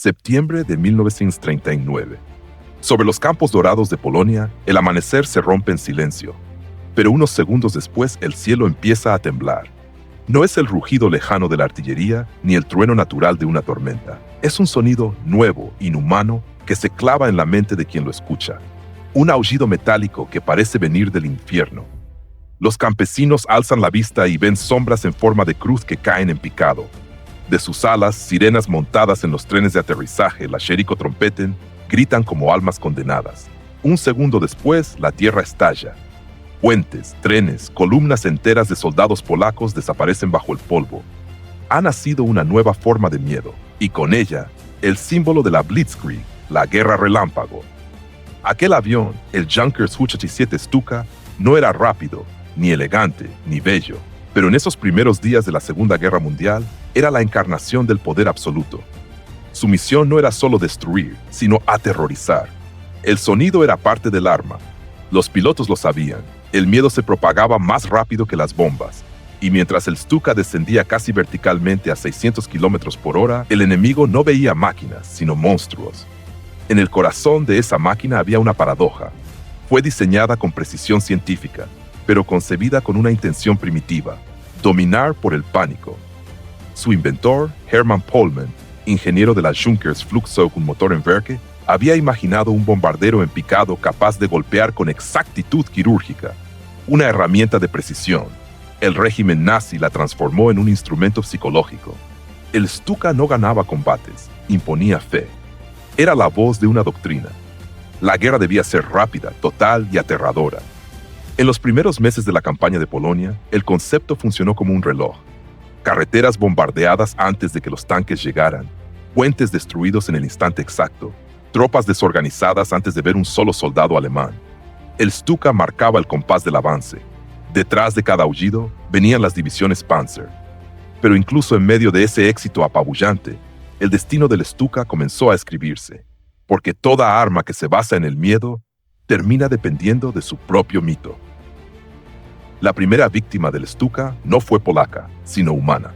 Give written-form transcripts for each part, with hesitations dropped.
Septiembre de 1939. Sobre los campos dorados de Polonia, el amanecer se rompe en silencio. Pero unos segundos después, el cielo empieza a temblar. No es el rugido lejano de la artillería ni el trueno natural de una tormenta. Es un sonido nuevo, inhumano, que se clava en la mente de quien lo escucha. Un aullido metálico que parece venir del infierno. Los campesinos alzan la vista y ven sombras en forma de cruz que caen en picado. De sus alas, sirenas montadas en los trenes de aterrizaje, la Sheriko trompeten, gritan como almas condenadas. Un segundo después, la tierra estalla. Puentes, trenes, columnas enteras de soldados polacos desaparecen bajo el polvo. Ha nacido una nueva forma de miedo, y con ella, el símbolo de la Blitzkrieg, la guerra relámpago. Aquel avión, el Junkers Su-37 Stuka, no era rápido, ni elegante, ni bello, pero en esos primeros días de la Segunda Guerra Mundial era la encarnación del poder absoluto. Su misión no era solo destruir, sino aterrorizar. El sonido era parte del arma. Los pilotos lo sabían. El miedo se propagaba más rápido que las bombas. Y mientras el Stuka descendía casi verticalmente a 600 kilómetros por hora, el enemigo no veía máquinas, sino monstruos. En el corazón de esa máquina había una paradoja. Fue diseñada con precisión científica, pero concebida con una intención primitiva: dominar por el pánico. Su inventor, Hermann Pohlmann, ingeniero de la Junkers Flugzeug und Motorenwerke, había imaginado un bombardero en picado capaz de golpear con exactitud quirúrgica, una herramienta de precisión. El régimen nazi la transformó en un instrumento psicológico. El Stuka no ganaba combates, imponía fe. Era la voz de una doctrina. La guerra debía ser rápida, total y aterradora. En los primeros meses de la campaña de Polonia, el concepto funcionó como un reloj. Carreteras bombardeadas antes de que los tanques llegaran, puentes destruidos en el instante exacto, tropas desorganizadas antes de ver un solo soldado alemán. El Stuka marcaba el compás del avance. Detrás de cada aullido venían las divisiones Panzer. Pero incluso en medio de ese éxito apabullante, el destino del Stuka comenzó a escribirse, porque toda arma que se basa en el miedo termina dependiendo de su propio mito. La primera víctima del Stuka no fue polaca, sino humana.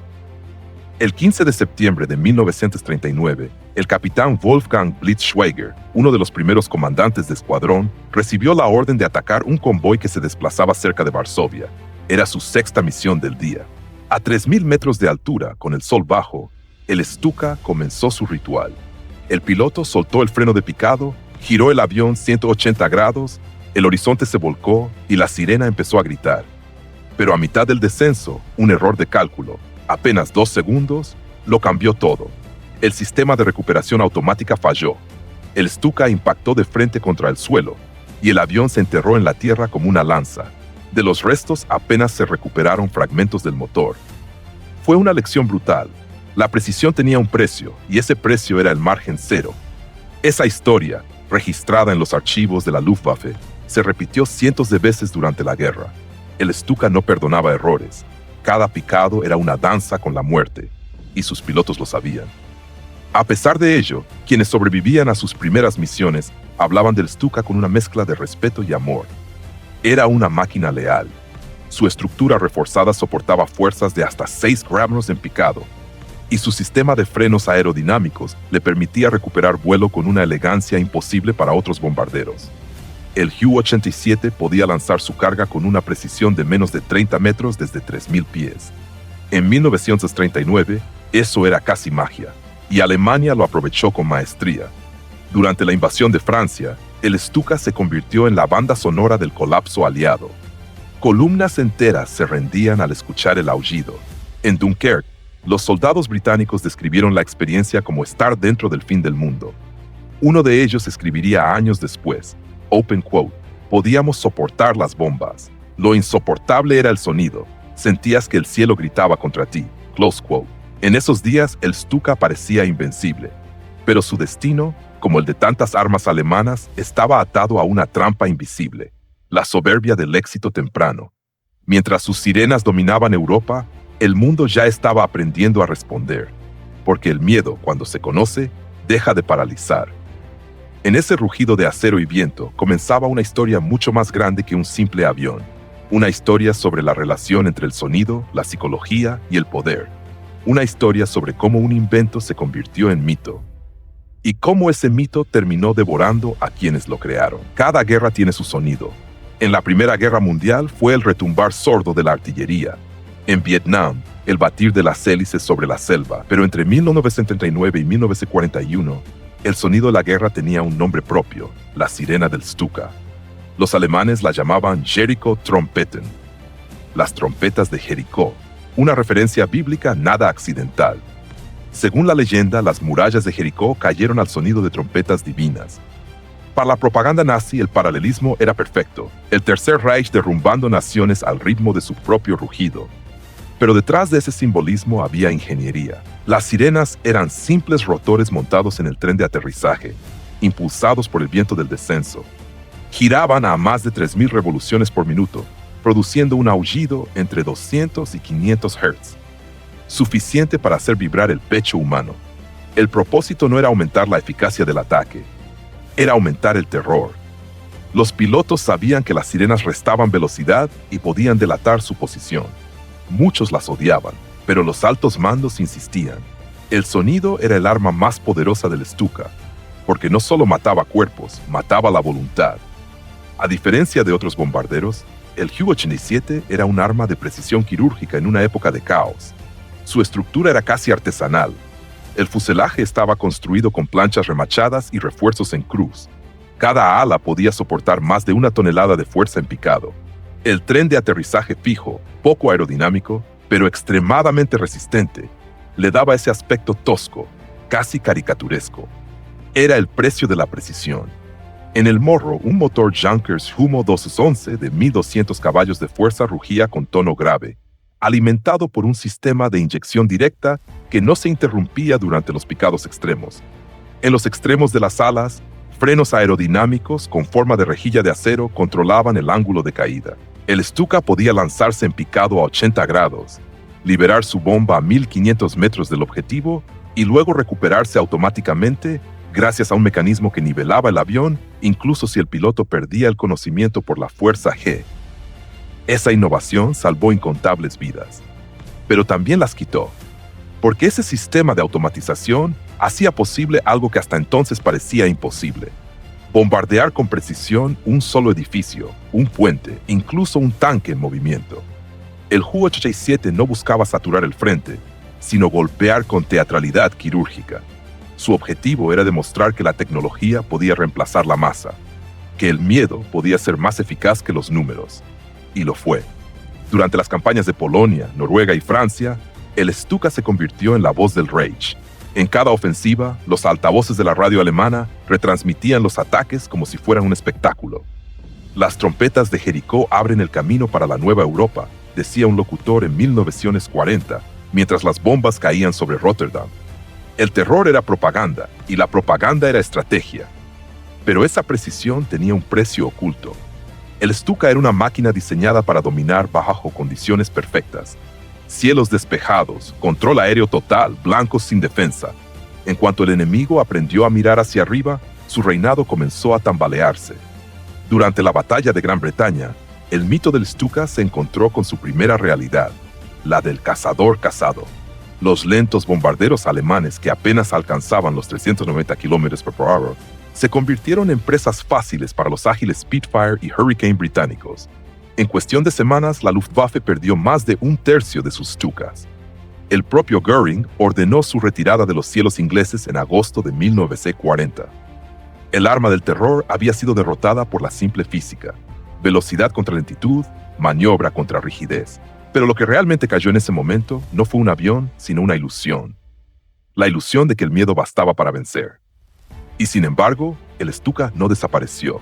El 15 de septiembre de 1939, el capitán Wolfgang Blitzschweiger, uno de los primeros comandantes de escuadrón, recibió la orden de atacar un convoy que se desplazaba cerca de Varsovia. Era su sexta misión del día. A 3.000 metros de altura, con el sol bajo, el Stuka comenzó su ritual. El piloto soltó el freno de picado, giró el avión 180 grados, el horizonte se volcó y la sirena empezó a gritar. Pero a mitad del descenso, un error de cálculo, apenas 2 segundos, lo cambió todo. El sistema de recuperación automática falló. El Stuka impactó de frente contra el suelo y el avión se enterró en la tierra como una lanza. De los restos apenas se recuperaron fragmentos del motor. Fue una lección brutal. La precisión tenía un precio y ese precio era el margen cero. Esa historia, registrada en los archivos de la Luftwaffe, se repitió cientos de veces durante la guerra. El Stuka no perdonaba errores. Cada picado era una danza con la muerte, y sus pilotos lo sabían. A pesar de ello, quienes sobrevivían a sus primeras misiones hablaban del Stuka con una mezcla de respeto y amor. Era una máquina leal. Su estructura reforzada soportaba fuerzas de hasta 6 gramos en picado, y su sistema de frenos aerodinámicos le permitía recuperar vuelo con una elegancia imposible para otros bombarderos. El Ju-87 podía lanzar su carga con una precisión de menos de 30 metros desde 3.000 pies. En 1939, eso era casi magia, y Alemania lo aprovechó con maestría. Durante la invasión de Francia, el Stuka se convirtió en la banda sonora del colapso aliado. Columnas enteras se rendían al escuchar el aullido. En Dunkerque, los soldados británicos describieron la experiencia como estar dentro del fin del mundo. Uno de ellos escribiría años después, open quote, podíamos soportar las bombas. Lo insoportable era el sonido. Sentías que el cielo gritaba contra ti, close quote. En esos días, el Stuka parecía invencible. Pero su destino, como el de tantas armas alemanas, estaba atado a una trampa invisible, la soberbia del éxito temprano. Mientras sus sirenas dominaban Europa, el mundo ya estaba aprendiendo a responder, porque el miedo, cuando se conoce, deja de paralizar. En ese rugido de acero y viento comenzaba una historia mucho más grande que un simple avión, una historia sobre la relación entre el sonido, la psicología y el poder, una historia sobre cómo un invento se convirtió en mito. y cómo ese mito terminó devorando a quienes lo crearon. Cada guerra tiene su sonido. En la Primera Guerra Mundial fue el retumbar sordo de la artillería. En Vietnam, el batir de las hélices sobre la selva. Pero entre 1939 y 1941, el sonido de la guerra tenía un nombre propio, la sirena del Stuka. Los alemanes la llamaban Jericho-Trompeten, las trompetas de Jericó, una referencia bíblica nada accidental. Según la leyenda, las murallas de Jericó cayeron al sonido de trompetas divinas. Para la propaganda nazi, el paralelismo era perfecto, el Tercer Reich derrumbando naciones al ritmo de su propio rugido. Pero detrás de ese simbolismo había ingeniería. Las sirenas eran simples rotores montados en el tren de aterrizaje, impulsados por el viento del descenso. Giraban a más de 3.000 revoluciones por minuto, produciendo un aullido entre 200 y 500 Hz, suficiente para hacer vibrar el pecho humano. El propósito no era aumentar la eficacia del ataque, era aumentar el terror. Los pilotos sabían que las sirenas restaban velocidad y podían delatar su posición. Muchos las odiaban, pero los altos mandos insistían. El sonido era el arma más poderosa del Stuka, porque no solo mataba cuerpos, mataba la voluntad. A diferencia de otros bombarderos, el Ju-87 era un arma de precisión quirúrgica en una época de caos. Su estructura era casi artesanal. El fuselaje estaba construido con planchas remachadas y refuerzos en cruz. Cada ala podía soportar más de 1 tonelada de fuerza en picado. El tren de aterrizaje fijo, poco aerodinámico, pero extremadamente resistente, le daba ese aspecto tosco, casi caricaturesco. Era el precio de la precisión. En el morro, un motor Junkers Humo 211 de 1.200 caballos de fuerza rugía con tono grave, alimentado por un sistema de inyección directa que no se interrumpía durante los picados extremos. En los extremos de las alas, frenos aerodinámicos con forma de rejilla de acero controlaban el ángulo de caída. El Stuka podía lanzarse en picado a 80 grados, liberar su bomba a 1.500 metros del objetivo y luego recuperarse automáticamente gracias a un mecanismo que nivelaba el avión, incluso si el piloto perdía el conocimiento por la fuerza G. Esa innovación salvó incontables vidas, pero también las quitó, porque ese sistema de automatización hacía posible algo que hasta entonces parecía imposible: bombardear con precisión un solo edificio, un puente, incluso un tanque en movimiento. El Ju-87 no buscaba saturar el frente, sino golpear con teatralidad quirúrgica. Su objetivo era demostrar que la tecnología podía reemplazar la masa, que el miedo podía ser más eficaz que los números. Y lo fue. Durante las campañas de Polonia, Noruega y Francia, el Stuka se convirtió en la voz del Reich. En cada ofensiva, los altavoces de la radio alemana retransmitían los ataques como si fueran un espectáculo. Las trompetas de Jericó abren el camino para la nueva Europa, decía un locutor en 1940, mientras las bombas caían sobre Rotterdam. El terror era propaganda, y la propaganda era estrategia. Pero esa precisión tenía un precio oculto. El Stuka era una máquina diseñada para dominar bajo condiciones perfectas. Cielos despejados, control aéreo total, blancos sin defensa. En cuanto el enemigo aprendió a mirar hacia arriba, su reinado comenzó a tambalearse. Durante la batalla de Gran Bretaña, el mito del Stuka se encontró con su primera realidad, la del cazador cazado. Los lentos bombarderos alemanes, que apenas alcanzaban los 390 km/h, se convirtieron en presas fáciles para los ágiles Spitfire y Hurricane británicos. En cuestión de semanas, la Luftwaffe perdió más de 1/3 de sus Stukas. El propio Göring ordenó su retirada de los cielos ingleses en agosto de 1940. El arma del terror había sido derrotada por la simple física: velocidad contra lentitud, maniobra contra rigidez. Pero lo que realmente cayó en ese momento no fue un avión, sino una ilusión. La ilusión de que el miedo bastaba para vencer. Y sin embargo, el Stuka no desapareció.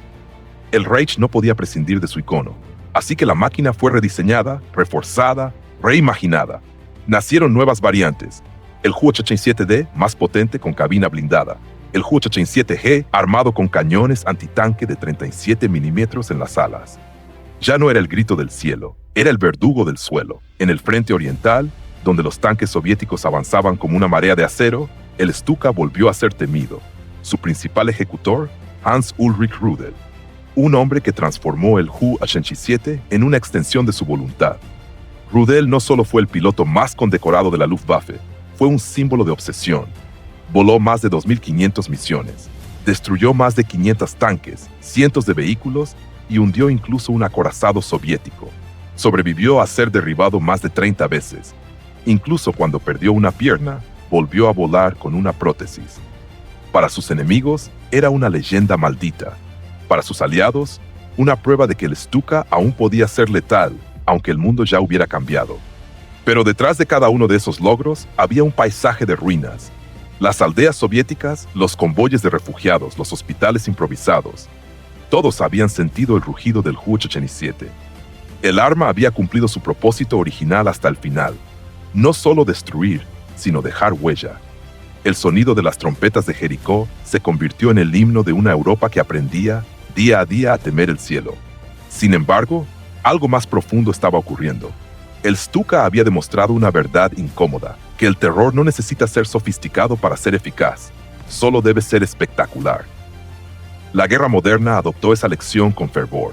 El Reich no podía prescindir de su icono, así que la máquina fue rediseñada, reforzada, reimaginada. Nacieron nuevas variantes: el Ju-87D, más potente con cabina blindada; el Ju-87G, armado con cañones antitanque de 37 milímetros en las alas. Ya no era el grito del cielo, era el verdugo del suelo. En el frente oriental, donde los tanques soviéticos avanzaban como una marea de acero, el Stuka volvió a ser temido. Su principal ejecutor, Hans Ulrich Rudel, un hombre que transformó el Ju-87 en una extensión de su voluntad. Rudel no solo fue el piloto más condecorado de la Luftwaffe, fue un símbolo de obsesión. Voló más de 2.500 misiones, destruyó más de 500 tanques, cientos de vehículos y hundió incluso un acorazado soviético. Sobrevivió a ser derribado más de 30 veces. Incluso cuando perdió una pierna, volvió a volar con una prótesis. Para sus enemigos, era una leyenda maldita. Para sus aliados, una prueba de que el Stuka aún podía ser letal, aunque el mundo ya hubiera cambiado. Pero detrás de cada uno de esos logros había un paisaje de ruinas. Las aldeas soviéticas, los convoyes de refugiados, los hospitales improvisados. Todos habían sentido el rugido del Ju-87. El arma había cumplido su propósito original hasta el final. No solo destruir, sino dejar huella. El sonido de las trompetas de Jericó se convirtió en el himno de una Europa que aprendía, día a día, a temer el cielo. Sin embargo, algo más profundo estaba ocurriendo. El Stuka había demostrado una verdad incómoda, que el terror no necesita ser sofisticado para ser eficaz, solo debe ser espectacular. La guerra moderna adoptó esa lección con fervor.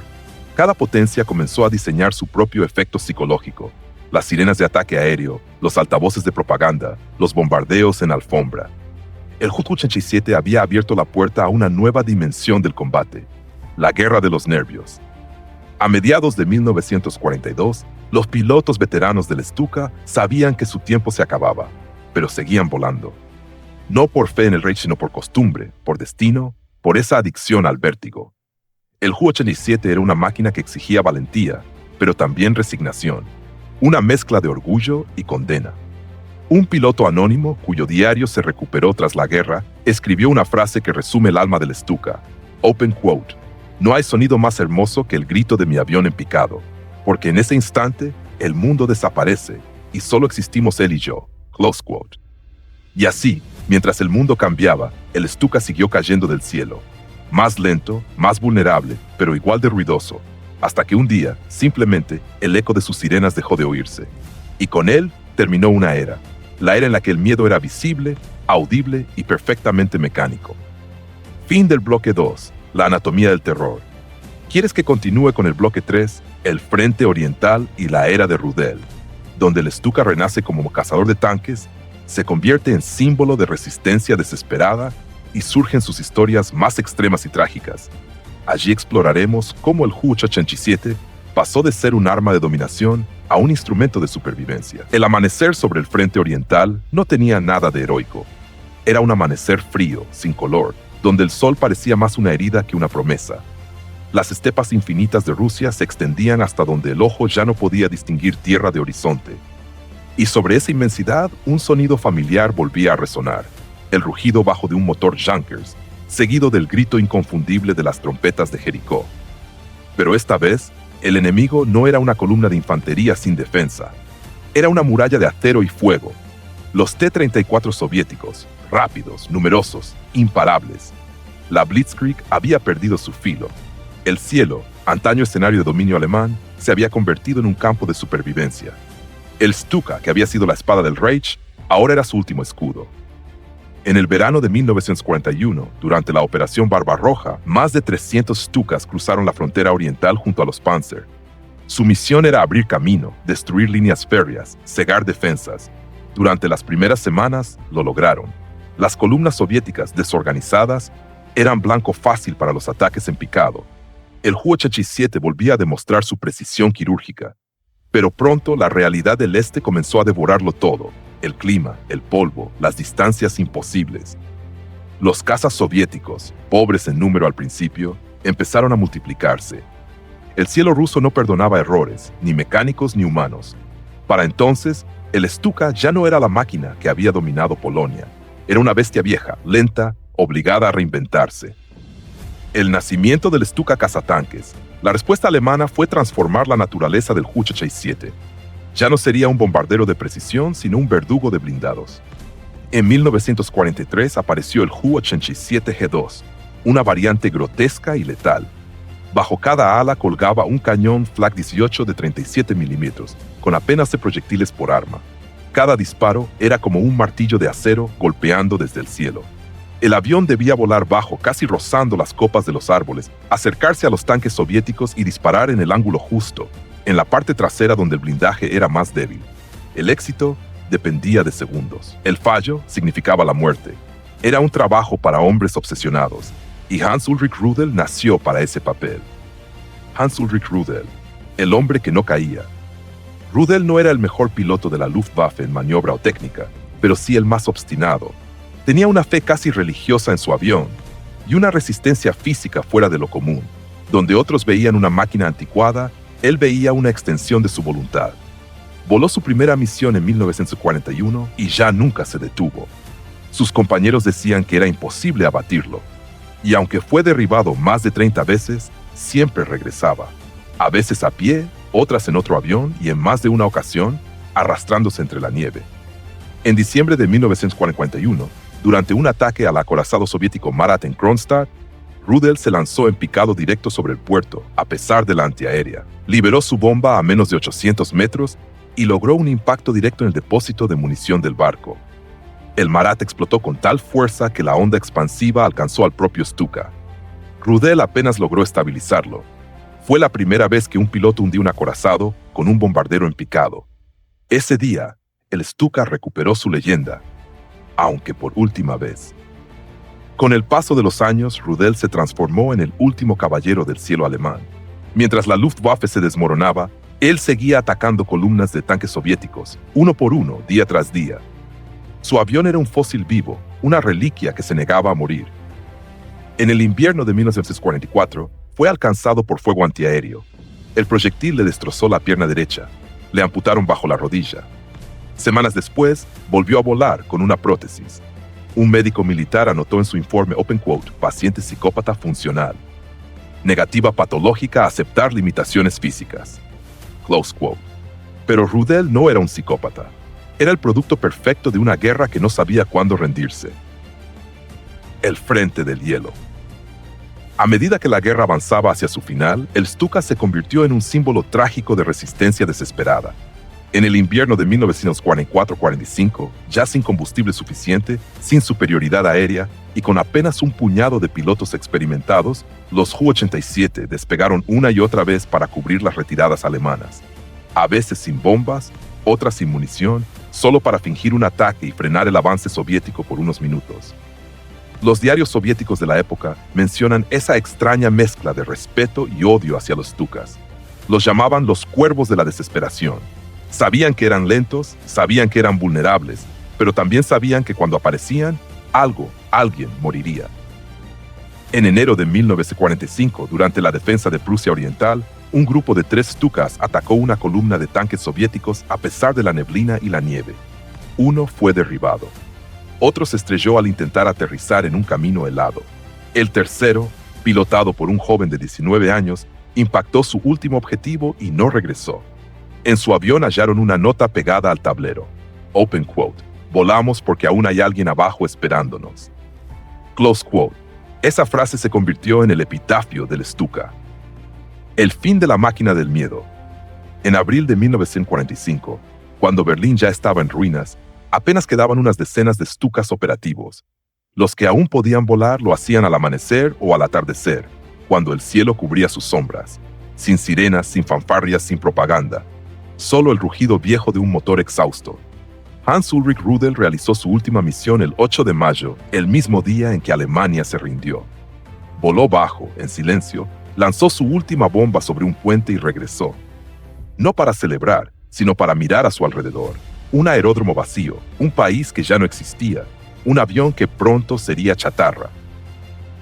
Cada potencia comenzó a diseñar su propio efecto psicológico. Las sirenas de ataque aéreo, los altavoces de propaganda, los bombardeos en alfombra. El Ju-87 había abierto la puerta a una nueva dimensión del combate, la guerra de los nervios. A mediados de 1942, los pilotos veteranos del Stuka sabían que su tiempo se acababa, pero seguían volando. No por fe en el Reich, sino por costumbre, por destino, por esa adicción al vértigo. El Ju-87 era una máquina que exigía valentía, pero también resignación. Una mezcla de orgullo y condena. Un piloto anónimo, cuyo diario se recuperó tras la guerra, escribió una frase que resume el alma del Stuka. Open quote. No hay sonido más hermoso que el grito de mi avión en picado, porque en ese instante el mundo desaparece y solo existimos él y yo. Close quote. Y así, mientras el mundo cambiaba, el Stuka siguió cayendo del cielo. Más lento, más vulnerable, pero igual de ruidoso, hasta que un día, simplemente, el eco de sus sirenas dejó de oírse. Y con él terminó una era, la era en la que el miedo era visible, audible y perfectamente mecánico. Fin del bloque 2, la anatomía del terror. ¿Quieres que continúe con el bloque 3, el frente oriental y la era de Rudel, donde el Stuka renace como cazador de tanques, se convierte en símbolo de resistencia desesperada y surgen sus historias más extremas y trágicas? Allí exploraremos cómo el Ju-87 pasó de ser un arma de dominación a un instrumento de supervivencia. El amanecer sobre el frente oriental no tenía nada de heroico. Era un amanecer frío, sin color, donde el sol parecía más una herida que una promesa. Las estepas infinitas de Rusia se extendían hasta donde el ojo ya no podía distinguir tierra de horizonte. Y sobre esa inmensidad, un sonido familiar volvía a resonar, el rugido bajo de un motor Junkers, seguido del grito inconfundible de las trompetas de Jericó. Pero esta vez, el enemigo no era una columna de infantería sin defensa. Era una muralla de acero y fuego. Los T-34 soviéticos, rápidos, numerosos, imparables. La Blitzkrieg había perdido su filo. El cielo, antaño escenario de dominio alemán, se había convertido en un campo de supervivencia. El Stuka, que había sido la espada del Reich, ahora era su último escudo. En el verano de 1941, durante la Operación Barbarroja, más de 300 Stukas cruzaron la frontera oriental junto a los Panzer. Su misión era abrir camino, destruir líneas férreas, cegar defensas. Durante las primeras semanas, lo lograron. Las columnas soviéticas, desorganizadas, eran blanco fácil para los ataques en picado. El Ju-87 volvía a demostrar su precisión quirúrgica. Pero pronto la realidad del este comenzó a devorarlo todo. El clima, el polvo, las distancias imposibles. Los cazas soviéticos, pobres en número al principio, empezaron a multiplicarse. El cielo ruso no perdonaba errores, ni mecánicos ni humanos. Para entonces, el Stuka ya no era la máquina que había dominado Polonia. Era una bestia vieja, lenta, obligada a reinventarse. El nacimiento del Stuka cazatanques. La respuesta alemana fue transformar la naturaleza del Ju-87. Ya no sería un bombardero de precisión, sino un verdugo de blindados. En 1943 apareció el Ju-87G2, una variante grotesca y letal. Bajo cada ala colgaba un cañón Flak 18 de 37 milímetros, con apenas de proyectiles por arma. Cada disparo era como un martillo de acero golpeando desde el cielo. El avión debía volar bajo, casi rozando las copas de los árboles, acercarse a los tanques soviéticos y disparar en el ángulo justo, en la parte trasera donde el blindaje era más débil. El éxito dependía de segundos. El fallo significaba la muerte. Era un trabajo para hombres obsesionados, y Hans Ulrich Rudel nació para ese papel. Hans Ulrich Rudel, el hombre que no caía. Rudel no era el mejor piloto de la Luftwaffe en maniobra o técnica, pero sí el más obstinado. Tenía una fe casi religiosa en su avión y una resistencia física fuera de lo común. Donde otros veían una máquina anticuada, él veía una extensión de su voluntad. Voló su primera misión en 1941 y ya nunca se detuvo. Sus compañeros decían que era imposible abatirlo, y aunque fue derribado más de 30 veces, siempre regresaba, a veces a pie, otras en otro avión y en más de una ocasión, arrastrándose entre la nieve. En diciembre de 1941, durante un ataque al acorazado soviético Marat en Kronstadt, Rudel se lanzó en picado directo sobre el puerto, a pesar de la antiaérea. Liberó su bomba a menos de 800 metros y logró un impacto directo en el depósito de munición del barco. El Marat explotó con tal fuerza que la onda expansiva alcanzó al propio Stuka. Rudel apenas logró estabilizarlo. Fue la primera vez que un piloto hundió un acorazado con un bombardero en picado. Ese día, el Stuka recuperó su leyenda, aunque por última vez. Con el paso de los años, Rudel se transformó en el último caballero del cielo alemán. Mientras la Luftwaffe se desmoronaba, él seguía atacando columnas de tanques soviéticos, uno por uno, día tras día. Su avión era un fósil vivo, una reliquia que se negaba a morir. En el invierno de 1944, fue alcanzado por fuego antiaéreo. El proyectil le destrozó la pierna derecha. Le amputaron bajo la rodilla. Semanas después, volvió a volar con una prótesis. Un médico militar anotó en su informe "paciente psicópata funcional. Negativa patológica a aceptar limitaciones físicas". Pero Rudel no era un psicópata. Era el producto perfecto de una guerra que no sabía cuándo rendirse. El frente del hielo. A medida que la guerra avanzaba hacia su final, el Stuka se convirtió en un símbolo trágico de resistencia desesperada. En el invierno de 1944-45, ya sin combustible suficiente, sin superioridad aérea y con apenas un puñado de pilotos experimentados, los Ju-87 despegaron una y otra vez para cubrir las retiradas alemanas. A veces sin bombas, otras sin munición, solo para fingir un ataque y frenar el avance soviético por unos minutos. Los diarios soviéticos de la época mencionan esa extraña mezcla de respeto y odio hacia los Stukas. Los llamaban los cuervos de la desesperación. Sabían que eran lentos, sabían que eran vulnerables, pero también sabían que cuando aparecían, alguien moriría. En enero de 1945, durante la defensa de Prusia Oriental, un grupo de 3 Stukas atacó una columna de tanques soviéticos a pesar de la neblina y la nieve. Uno fue derribado. Otro se estrelló al intentar aterrizar en un camino helado. El tercero, pilotado por un joven de 19 años, impactó su último objetivo y no regresó. En su avión hallaron una nota pegada al tablero. "Volamos porque aún hay alguien abajo esperándonos". Esa frase se convirtió en el epitafio del Stuka. El fin de la máquina del miedo. En abril de 1945, cuando Berlín ya estaba en ruinas, apenas quedaban unas decenas de Stukas operativos. Los que aún podían volar lo hacían al amanecer o al atardecer, cuando el cielo cubría sus sombras. Sin sirenas, sin fanfarrias, sin propaganda. Solo el rugido viejo de un motor exhausto. Hans Ulrich Rudel realizó su última misión el 8 de mayo, el mismo día en que Alemania se rindió. Voló bajo, en silencio, lanzó su última bomba sobre un puente y regresó. No para celebrar, sino para mirar a su alrededor. Un aeródromo vacío, un país que ya no existía, un avión que pronto sería chatarra.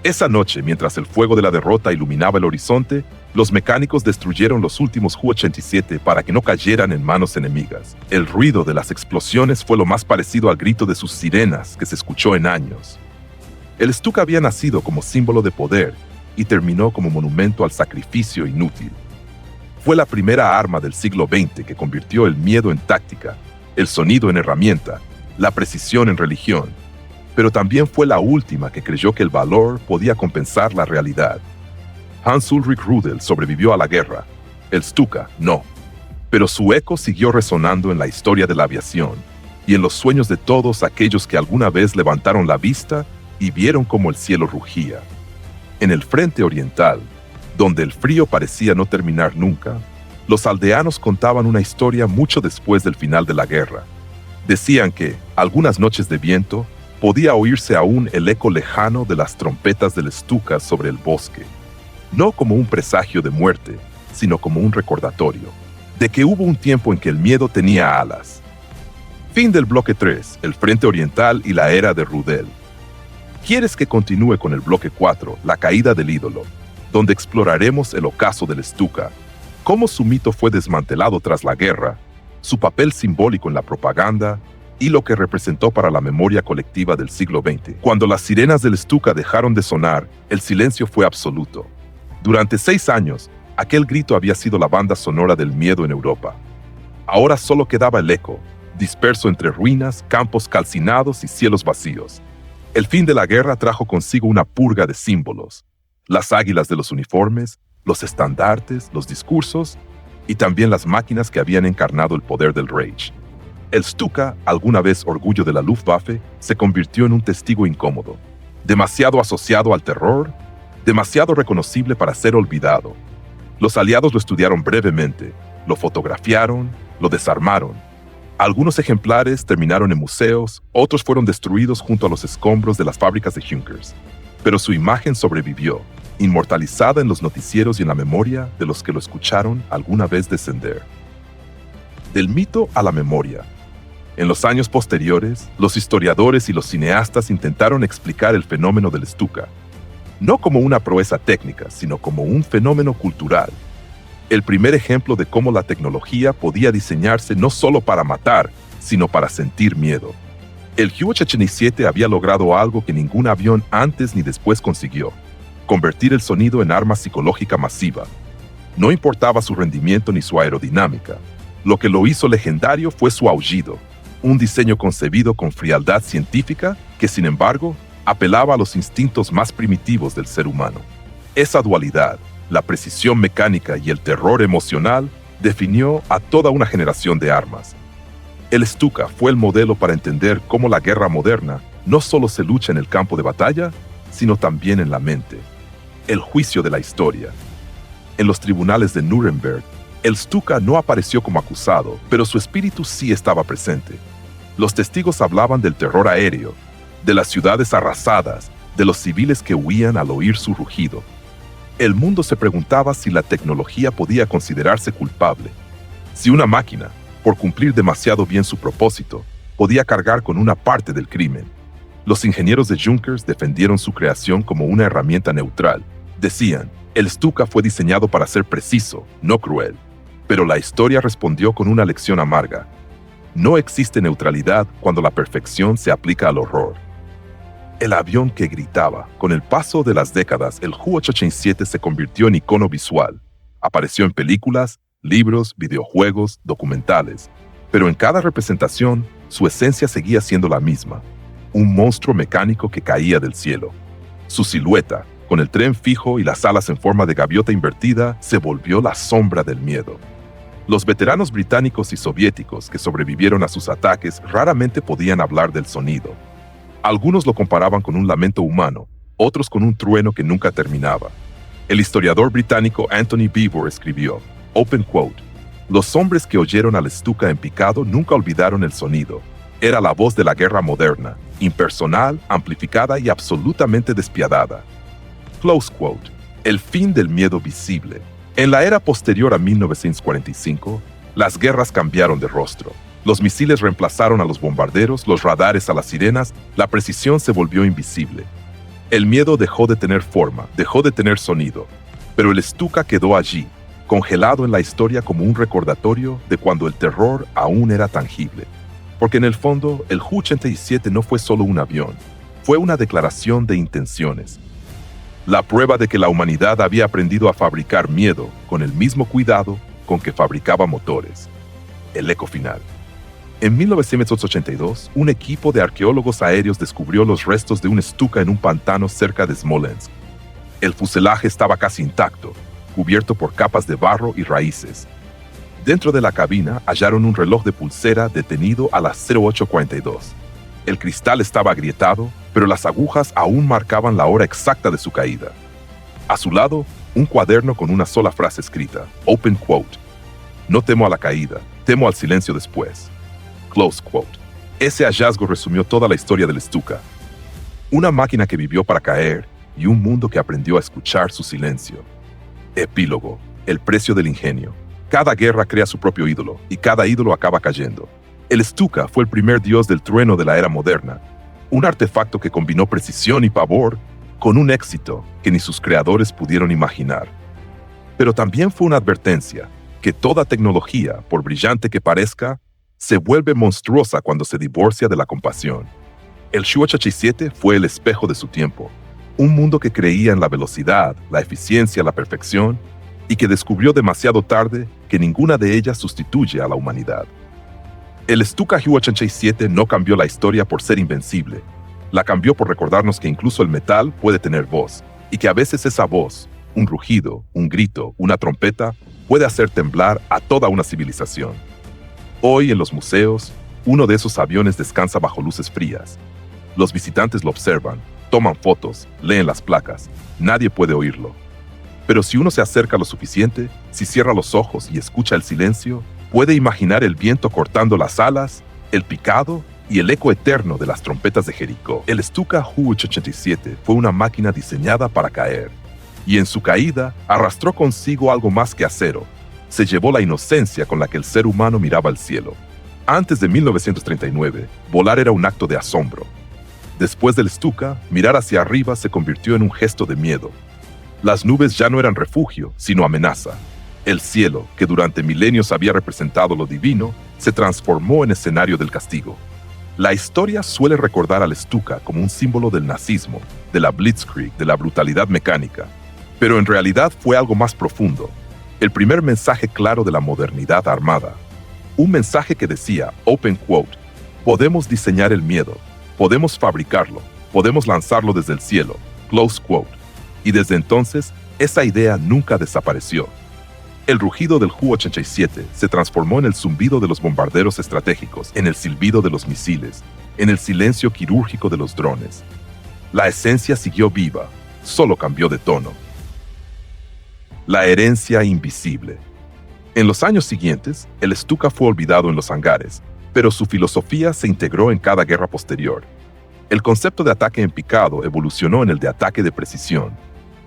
Esa noche, mientras el fuego de la derrota iluminaba el horizonte, los mecánicos destruyeron los últimos Ju-87 para que no cayeran en manos enemigas. El ruido de las explosiones fue lo más parecido al grito de sus sirenas que se escuchó en años. El Stuka había nacido como símbolo de poder y terminó como monumento al sacrificio inútil. Fue la primera arma del siglo XX que convirtió el miedo en táctica, el sonido en herramienta, la precisión en religión, pero también fue la última que creyó que el valor podía compensar la realidad. Hans Ulrich Rudel sobrevivió a la guerra, el Stuka no, pero su eco siguió resonando en la historia de la aviación y en los sueños de todos aquellos que alguna vez levantaron la vista y vieron cómo el cielo rugía. En el frente oriental, donde el frío parecía no terminar nunca, los aldeanos contaban una historia mucho después del final de la guerra. Decían que, algunas noches de viento, podía oírse aún el eco lejano de las trompetas del Stuka sobre el bosque, no como un presagio de muerte, sino como un recordatorio de que hubo un tiempo en que el miedo tenía alas. Fin del bloque 3, el Frente Oriental y la era de Rudel. ¿Quieres que continúe con el bloque 4, la caída del ídolo, donde exploraremos el ocaso del Stuka, cómo su mito fue desmantelado tras la guerra, su papel simbólico en la propaganda y lo que representó para la memoria colectiva del siglo XX? Cuando las sirenas del Stuka dejaron de sonar, el silencio fue absoluto. Durante 6 años, aquel grito había sido la banda sonora del miedo en Europa. Ahora solo quedaba el eco, disperso entre ruinas, campos calcinados y cielos vacíos. El fin de la guerra trajo consigo una purga de símbolos: las águilas de los uniformes, los estandartes, los discursos y también las máquinas que habían encarnado el poder del Reich. El Stuka, alguna vez orgullo de la Luftwaffe, se convirtió en un testigo incómodo, demasiado asociado al terror, demasiado reconocible para ser olvidado. Los aliados lo estudiaron brevemente, lo fotografiaron, lo desarmaron. Algunos ejemplares terminaron en museos, otros fueron destruidos junto a los escombros de las fábricas de Junkers. Pero su imagen sobrevivió, inmortalizada en los noticieros y en la memoria de los que lo escucharon alguna vez descender. Del mito a la memoria. En los años posteriores, los historiadores y los cineastas intentaron explicar el fenómeno del Stuka, no como una proeza técnica, sino como un fenómeno cultural. El primer ejemplo de cómo la tecnología podía diseñarse no solo para matar, sino para sentir miedo. El Ju-87 había logrado algo que ningún avión antes ni después consiguió: convertir el sonido en arma psicológica masiva. No importaba su rendimiento ni su aerodinámica. Lo que lo hizo legendario fue su aullido, un diseño concebido con frialdad científica que, sin embargo, apelaba a los instintos más primitivos del ser humano. Esa dualidad, la precisión mecánica y el terror emocional, definió a toda una generación de armas. El Stuka fue el modelo para entender cómo la guerra moderna no solo se lucha en el campo de batalla, sino también en la mente. El juicio de la historia. En los tribunales de Nuremberg, el Stuka no apareció como acusado, pero su espíritu sí estaba presente. Los testigos hablaban del terror aéreo, de las ciudades arrasadas, de los civiles que huían al oír su rugido. El mundo se preguntaba si la tecnología podía considerarse culpable, si una máquina, por cumplir demasiado bien su propósito, podía cargar con una parte del crimen. Los ingenieros de Junkers defendieron su creación como una herramienta neutral. Decían, el Stuka fue diseñado para ser preciso, no cruel. Pero la historia respondió con una lección amarga. No existe neutralidad cuando la perfección se aplica al horror. El avión que gritaba. Con el paso de las décadas, el Ju-87 se convirtió en icono visual. Apareció en películas, libros, videojuegos, documentales. Pero en cada representación, su esencia seguía siendo la misma: un monstruo mecánico que caía del cielo. Su silueta, con el tren fijo y las alas en forma de gaviota invertida, se volvió la sombra del miedo. Los veteranos británicos y soviéticos que sobrevivieron a sus ataques raramente podían hablar del sonido. Algunos lo comparaban con un lamento humano, otros con un trueno que nunca terminaba. El historiador británico Anthony Beevor escribió, open quote, «Los hombres que oyeron al Stuka en picado nunca olvidaron el sonido. Era la voz de la guerra moderna, impersonal, amplificada y absolutamente despiadada». Close quote. El fin del miedo visible. En la era posterior a 1945, las guerras cambiaron de rostro. Los misiles reemplazaron a los bombarderos, los radares a las sirenas, la precisión se volvió invisible. El miedo dejó de tener forma, dejó de tener sonido, pero el Stuka quedó allí, congelado en la historia como un recordatorio de cuando el terror aún era tangible. Porque en el fondo, el Ju-87 no fue solo un avión, fue una declaración de intenciones. La prueba de que la humanidad había aprendido a fabricar miedo con el mismo cuidado con que fabricaba motores. El eco final. En 1982, un equipo de arqueólogos aéreos descubrió los restos de un Stuka en un pantano cerca de Smolensk. El fuselaje estaba casi intacto, cubierto por capas de barro y raíces. Dentro de la cabina hallaron un reloj de pulsera detenido a las 08:42. El cristal estaba agrietado, pero las agujas aún marcaban la hora exacta de su caída. A su lado, un cuaderno con una sola frase escrita, open quote. «No temo a la caída, temo al silencio después». Close quote. Ese hallazgo resumió toda la historia del Stuka. Una máquina que vivió para caer y un mundo que aprendió a escuchar su silencio. Epílogo. El precio del ingenio. Cada guerra crea su propio ídolo y cada ídolo acaba cayendo. El Stuka fue el primer dios del trueno de la era moderna, un artefacto que combinó precisión y pavor con un éxito que ni sus creadores pudieron imaginar. Pero también fue una advertencia que toda tecnología, por brillante que parezca, se vuelve monstruosa cuando se divorcia de la compasión. El Shu 87 fue el espejo de su tiempo, un mundo que creía en la velocidad, la eficiencia, la perfección, y que descubrió demasiado tarde que ninguna de ellas sustituye a la humanidad. El Stuka Hue 87 no cambió la historia por ser invencible, la cambió por recordarnos que incluso el metal puede tener voz, y que a veces esa voz, un rugido, un grito, una trompeta, puede hacer temblar a toda una civilización. Hoy en los museos, uno de esos aviones descansa bajo luces frías. Los visitantes lo observan, toman fotos, leen las placas, nadie puede oírlo. Pero si uno se acerca lo suficiente, si cierra los ojos y escucha el silencio, puede imaginar el viento cortando las alas, el picado y el eco eterno de las trompetas de Jericó. El Stuka Hue 87 fue una máquina diseñada para caer, y en su caída arrastró consigo algo más que acero. Se llevó la inocencia con la que el ser humano miraba al cielo. Antes de 1939, volar era un acto de asombro. Después del Stuka, mirar hacia arriba se convirtió en un gesto de miedo. Las nubes ya no eran refugio, sino amenaza. El cielo, que durante milenios había representado lo divino, se transformó en escenario del castigo. La historia suele recordar al Stuka como un símbolo del nazismo, de la Blitzkrieg, de la brutalidad mecánica. Pero en realidad fue algo más profundo. El primer mensaje claro de la modernidad armada. Un mensaje que decía, open quote, podemos diseñar el miedo, podemos fabricarlo, podemos lanzarlo desde el cielo, close quote. Y desde entonces, esa idea nunca desapareció. El rugido del Hue 87 se transformó en el zumbido de los bombarderos estratégicos, en el silbido de los misiles, en el silencio quirúrgico de los drones. La esencia siguió viva, solo cambió de tono. La herencia invisible. En los años siguientes, el Stuka fue olvidado en los hangares, pero su filosofía se integró en cada guerra posterior. El concepto de ataque en picado evolucionó en el de ataque de precisión.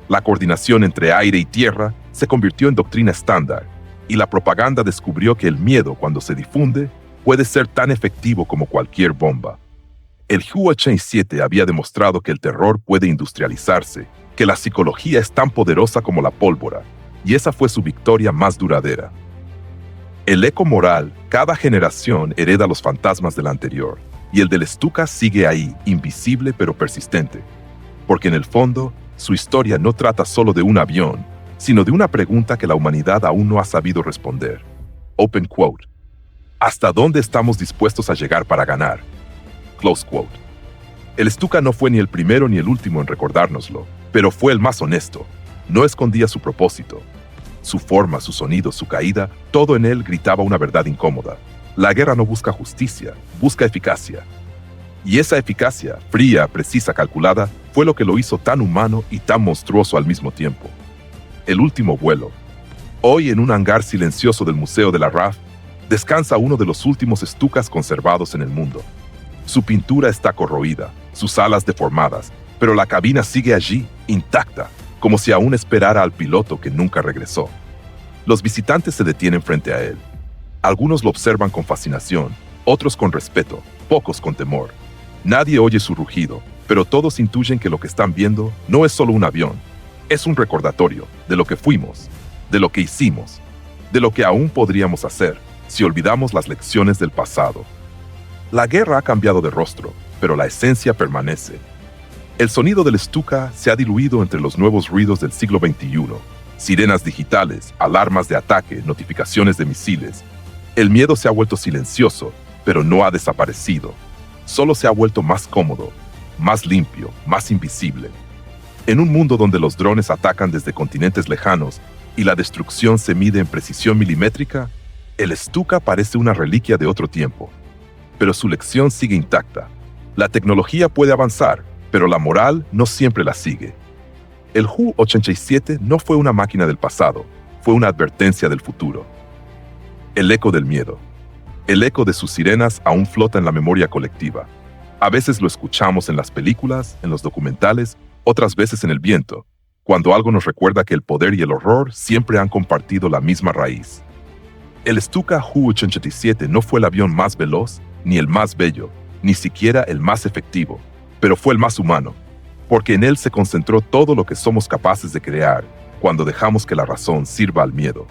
La coordinación entre aire y tierra se convirtió en doctrina estándar, y la propaganda descubrió que el miedo, cuando se difunde, puede ser tan efectivo como cualquier bomba. El Hue 87 había demostrado que el terror puede industrializarse, que la psicología es tan poderosa como la pólvora, y esa fue su victoria más duradera. El eco moral, cada generación hereda los fantasmas de la anterior, y el del Stuka sigue ahí, invisible pero persistente, porque en el fondo, su historia no trata solo de un avión, sino de una pregunta que la humanidad aún no ha sabido responder. Open quote. ¿Hasta dónde estamos dispuestos a llegar para ganar? Close quote. El Stuka no fue ni el primero ni el último en recordárnoslo, pero fue el más honesto. No escondía su propósito. Su forma, su sonido, su caída, todo en él gritaba una verdad incómoda. La guerra no busca justicia, busca eficacia. Y esa eficacia, fría, precisa, calculada, fue lo que lo hizo tan humano y tan monstruoso al mismo tiempo. El último vuelo. Hoy, en un hangar silencioso del Museo de la RAF, descansa uno de los últimos Stukas conservados en el mundo. Su pintura está corroída, sus alas deformadas, pero la cabina sigue allí, intacta, como si aún esperara al piloto que nunca regresó. Los visitantes se detienen frente a él. Algunos lo observan con fascinación, otros con respeto, pocos con temor. Nadie oye su rugido, pero todos intuyen que lo que están viendo no es solo un avión, es un recordatorio de lo que fuimos, de lo que hicimos, de lo que aún podríamos hacer si olvidamos las lecciones del pasado. La guerra ha cambiado de rostro, pero la esencia permanece. El sonido del Stuka se ha diluido entre los nuevos ruidos del siglo XXI, sirenas digitales, alarmas de ataque, notificaciones de misiles. El miedo se ha vuelto silencioso, pero no ha desaparecido. Solo se ha vuelto más cómodo, más limpio, más invisible. En un mundo donde los drones atacan desde continentes lejanos y la destrucción se mide en precisión milimétrica, el Stuka parece una reliquia de otro tiempo. Pero su lección sigue intacta. La tecnología puede avanzar, pero la moral no siempre la sigue. El Hue 87 no fue una máquina del pasado, fue una advertencia del futuro. El eco del miedo. El eco de sus sirenas aún flota en la memoria colectiva. A veces lo escuchamos en las películas, en los documentales, otras veces en el viento, cuando algo nos recuerda que el poder y el horror siempre han compartido la misma raíz. El Stuka Ju-87 no fue el avión más veloz, ni el más bello, ni siquiera el más efectivo, pero fue el más humano, porque en él se concentró todo lo que somos capaces de crear cuando dejamos que la razón sirva al miedo.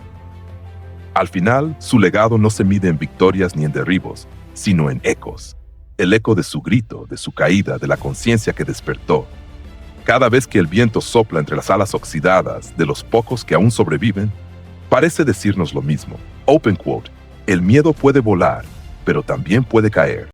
Al final, su legado no se mide en victorias ni en derribos, sino en ecos. El eco de su grito, de su caída, de la conciencia que despertó. Cada vez que el viento sopla entre las alas oxidadas de los pocos que aún sobreviven, parece decirnos lo mismo. Open quote, el miedo puede volar, pero también puede caer.